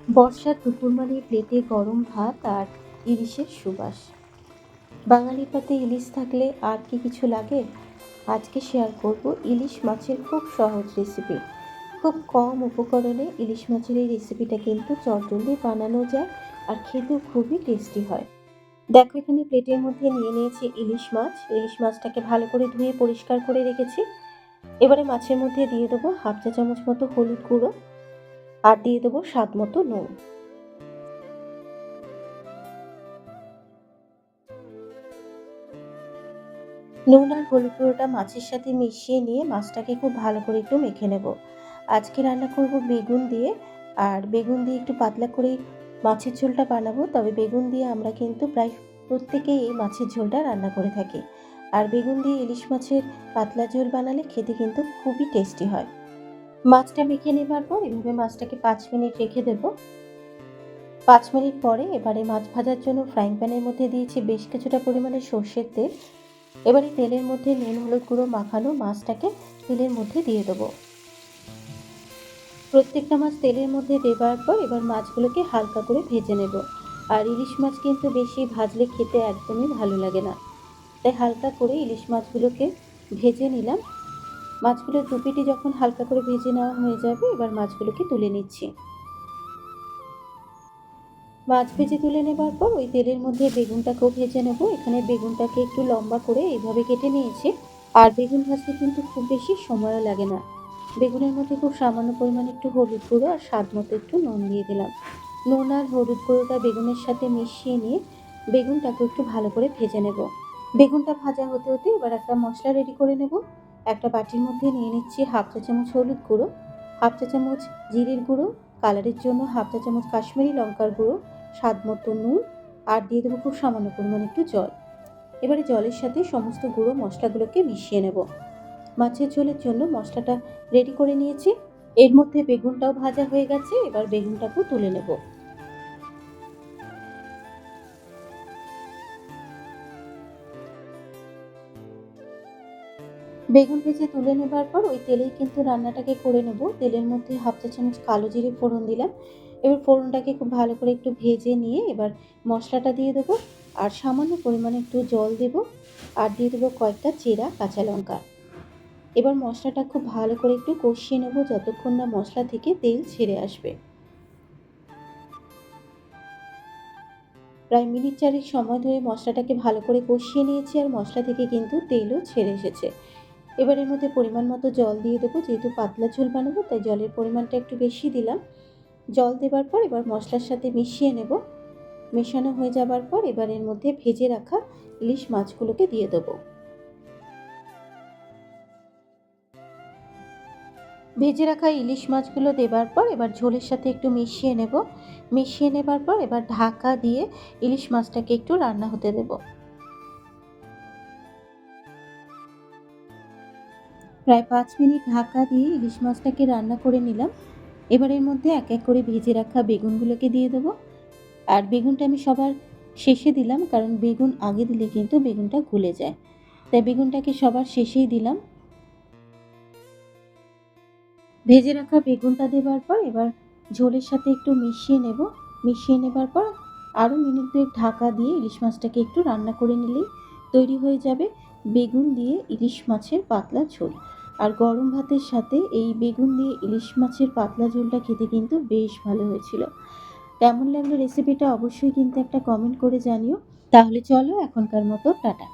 বর্ষার দুপুর মানে প্লেটে গরম ভাত আর ইলিশের সুবাস। বাঙালির পাতে ইলিশ থাকলে আর কি কিছু লাগে? আজকে শেয়ার করব ইলিশ মাছের খুব সহজ রেসিপি। খুব কম উপকরণে ইলিশ মাছের এই রেসিপিটা কিন্তু চটজলদি বানানো যায় আর খেতেও খুবই টেস্টি হয়। দেখো, এখানে প্লেটের মধ্যে নিয়ে নিয়েছি ইলিশ মাছ। ইলিশ মাছটাকে ভালো করে ধুয়ে পরিষ্কার করে রেখেছি। এবারে মাছের মধ্যে দিয়ে দেবো হাফ চা চামচ মতো হলুদ গুঁড়ো আর দিয়ে দেবো স্বাদ মতো নুন। নুন আর হলুদ গুঁড়োটা মাছের সাথে মিশিয়ে নিয়ে মাছটাকে খুব ভালো করে একটু মেখে নেব। আজকে রান্না করব বেগুন দিয়ে, আর বেগুন দিয়ে একটু পাতলা করে মাছের ঝোলটা বানাবো। তবে বেগুন দিয়ে আমরা কিন্তু প্রায় প্রত্যেকেই এই মাছের ঝোলটা রান্না করে থাকি। আর বেগুন দিয়ে ইলিশ মাছের পাতলা ঝোল বানালে খেতে কিন্তু খুবই টেস্টি হয়। মাছটা মেখে নেবার পর এভাবে মাছটাকে 5 মিনিট রেখে দেব। 5 মিনিট পরে এবারে মাছ ভাজার জন্য ফ্রাইং প্যানের মধ্যে দিয়েছি বেশ কিছুটা পরিমাণে সর্ষের তেল। এবারে তেলের মধ্যে নুন হলুদ গুঁড়ো মাখানো মাছটাকে তেলের মধ্যে দিয়ে দেবো। প্রত্যেকটা মাছ তেলের মধ্যে দেবার পর এবার মাছগুলোকে হালকা করে ভেজে নেব। আর ইলিশ মাছ কিন্তু বেশি ভাজলে খেতে একদমই ভালো লাগে না, তাই হালকা করে ইলিশ মাছগুলোকে ভেজে নিলাম। মাছগুলোর দুপিটি যখন হালকা করে ভেজে নেওয়া হয়ে যাবে, এবার মাছগুলোকে তুলে নিচ্ছি। মাছ ভেজে তুলে নেবার পর ওই তেলের মধ্যে বেগুনটাকেও ভেজে নেব। এখানে বেগুনটাকে একটু লম্বা করে এইভাবে কেটে নিয়েছি। আর বেগুন ভাজতে কিন্তু খুব বেশি সময়ও লাগে না। বেগুনের মধ্যে খুব সামান্য পরিমাণে একটু হলুদ গুঁড়ো আর স্বাদ মতো একটু নুন দিয়ে দিলাম। নুন আর হলুদ গুঁড়োটা বেগুনের সাথে মিশিয়ে নিয়ে বেগুনটাকে একটু ভালো করে ভেজে নেব। বেগুনটা ভাজা হতে হতে এবার একটা মশলা রেডি করে নেব। একটা বাটির মধ্যে নিয়ে নিচ্ছি হাফ চা চামচ হলুদ গুঁড়ো, হাফ চা চামচ জিরের গুঁড়ো, কালারের জন্য হাফ চা চামচ কাশ্মীরি লঙ্কার গুঁড়ো, স্বাদ মতো নুন, আর দিয়ে দেবো খুব সামান্য পরিমাণে একটু জল। এবারে জলের সাথে সমস্ত গুঁড়ো মশলাগুলোকে মিশিয়ে নেব। মাছের ঝোলের জন্য মশলাটা রেডি করে নিয়েছি। এর মধ্যে বেগুনটাও ভাজা হয়ে গেছে, এবার বেগুনটাকেও তুলে নেব। বেগুন ভেজে তুলে নেবার পর ওই তেলেই কিন্তু রান্নাটাকে করে নেব। তেলের মধ্যে হাফ চা চামচ কালো জিরে ফোড়ন দিলাম। এবার ফোড়নটাকে খুব ভালো করে একটু ভেজে নিয়ে এবার মশলাটা দিয়ে দেবো আর সামান্য পরিমাণে একটু জল দেব আর দিয়ে দেবো কয়েকটা চেরা কাঁচা লঙ্কা। এবার মশলাটা খুব ভালো করে একটু কষিয়ে নেব যতক্ষণ না মশলা থেকে তেল ছেড়ে আসবে। প্রায় মিনিট 4 সময় ধরে মশলাটাকে ভালো করে কষিয়ে নিয়েছি আর মশলা থেকে কিন্তু তেলও ছেড়ে এসেছে। এবার এর মধ্যে পরিমাণ মতো জল দিয়ে দেবো। যেহেতু পাতলা ঝোল বানাবো তাই জলের পরিমাণটা একটু বেশি দিলাম। জল দেবার পর এবার মশলার সাথে মিশিয়ে নেব। মেশানো হয়ে যাবার পর এবার এর মধ্যে ভেজে রাখা ইলিশ মাছগুলোকে দিয়ে দেবো। ভেজে রাখা ইলিশ মাছগুলো দেবার পর এবার ঝোলের সাথে একটু মিশিয়ে নেব। মিশিয়ে নেবার পর এবার ঢাকা দিয়ে ইলিশ মাছটাকে একটু রান্না হতে দেব। প্রায় 5 মিনিট ঢাকা দিয়ে ইলিশ মাছটাকে রান্না করে নিলাম। এবার এর মধ্যে এক এক করে ভেজে রাখা বেগুনগুলোকে দিয়ে দেবো। আর বেগুনটা আমি সবার শেষে দিলাম, কারণ বেগুন আগে দিলে কিন্তু বেগুনটা গলে যায়, তাই বেগুনটাকে সবার শেষেই দিলাম। ভেজে রাখা বেগুনটা দেবার পর এবার ঝোলের সাথে একটু মিশিয়ে নেব। মিশিয়ে নেবার পর আরও মিনিট 2 ঢাকা দিয়ে ইলিশ মাছটাকে একটু রান্না করে নিলেই তৈরি হয়ে যাবে বেগুন দিয়ে ইলিশ মাছের পাতলা ঝোল। আর গরম ভাতের সাথে এই বেগুন দিয়ে ইলিশ মাছের পাতলা ঝোলটা খেতে কিন্তু বেশ ভালো হয়েছিল। কেমন লাগলো রেসিপিটা অবশ্যই কিন্তু একটা কমেন্ট করে জানিও। তাহলে চলো এখনকার মতো টাটা।